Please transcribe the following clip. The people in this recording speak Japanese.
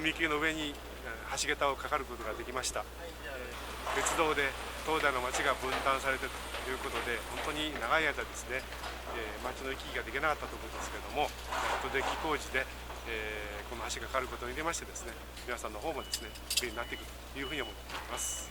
踏切の上に橋桁をかかることができました。鉄道で東大の町が分担されてということで、本当に長い間ですね、町の行き来ができなかったところですけれども、土デッキ工事で、この橋がかかることによりましてですね、皆さんの方もですね、便利になっていくというふうに思っています。